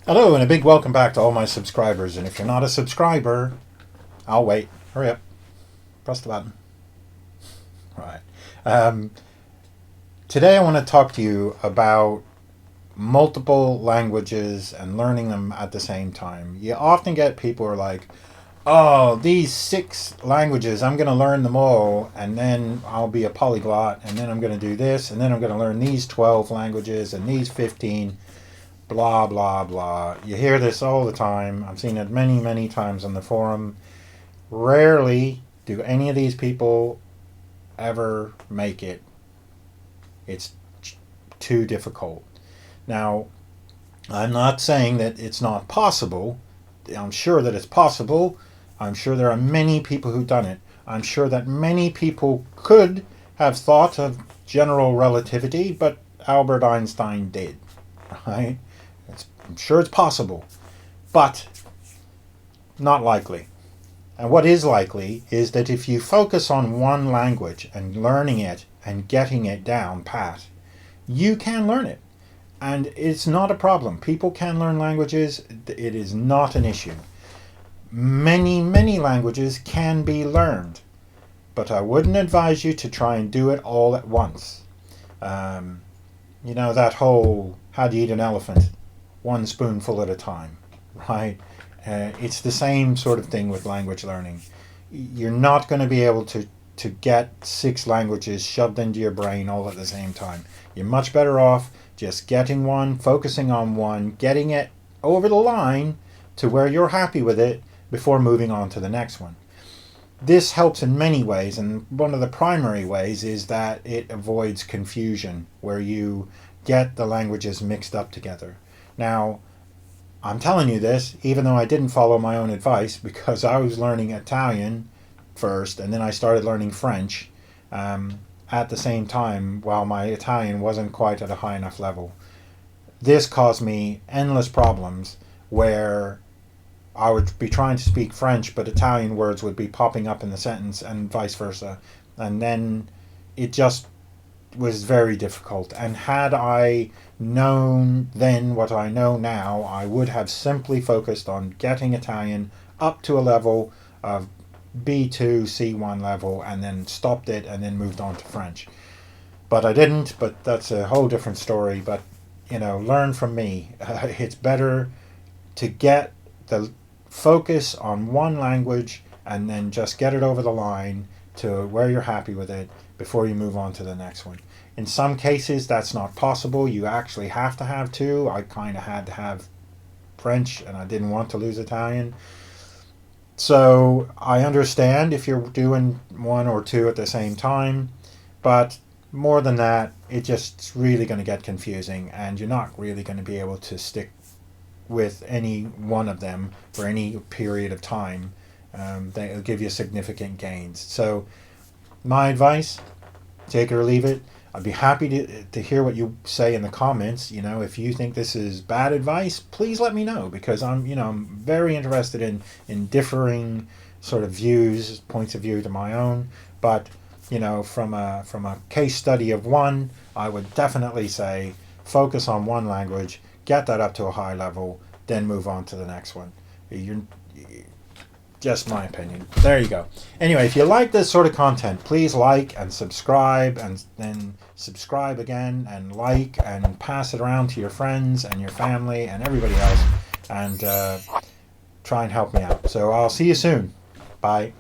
Hello, and a big welcome back to all my subscribers. And if you're not a subscriber, I'll wait. Hurry up. Press the button. Right. Today I want to talk to you about multiple languages and learning them at the same time. You often get people who are like, oh, these 6 languages, I'm going to learn them all, and then I'll be a polyglot, and then I'm going to do this, and then I'm going to learn these 12 languages and these 15. Blah, blah, blah. You hear this all the time. I've seen it many, many times on the forum. Rarely do any of these people ever make it. It's too difficult. Now, I'm not saying that it's not possible. I'm sure that it's possible. I'm sure there are many people who've done it. I'm sure that many people could have thought of general relativity, but Albert Einstein did. Right? I'm sure it's possible, but not likely. And what is likely is that if you focus on one language and learning it and getting it down pat, you can learn it. And it's not a problem. People can learn languages. It is not an issue. Many, many languages can be learned, but I wouldn't advise you to try and do it all at once. That whole, how do you eat an elephant? One spoonful at a time, right? It's the same sort of thing with language learning. You're not going to be able to get 6 languages shoved into your brain all at the same time. You're much better off just getting one, focusing on one, getting it over the line to where you're happy with it before moving on to the next one. This helps in many ways, and one of the primary ways is that it avoids confusion, where you get the languages mixed up together. Now, I'm telling you this, even though I didn't follow my own advice, because I was learning Italian first, and then I started learning French at the same time, while my Italian wasn't quite at a high enough level. This caused me endless problems where I would be trying to speak French, but Italian words would be popping up in the sentence, and vice versa. And then it just was very difficult. And had I known then what I know now, I would have simply focused on getting Italian up to a level of B2, C1 level, and then stopped it and then moved on to French. But I didn't, but that's a whole different story. But, learn from me. It's better to get the focus on one language and then just get it over the line to where you're happy with it before you move on to the next one. In some cases, that's not possible. You actually have to have 2. I kind of had to have French, and I didn't want to lose Italian. So I understand if you're doing 1 or 2 at the same time, but more than that, it's really going to get confusing, and you're not really going to be able to stick with any one of them for any period of time. They'll give you significant gains. So my advice, take it or leave it. I'd be happy to hear what you say in the comments. If you think this is bad advice, please let me know, because I'm very interested in differing sort of views, points of view to my own. But from a case study of one, I would definitely say focus on one language, get that up to a high level, then move on to the next one. Just my opinion. There you go. Anyway, if you like this sort of content, please like and subscribe, and then subscribe again and like and pass it around to your friends and your family and everybody else, and try and help me out. So I'll see you soon. Bye.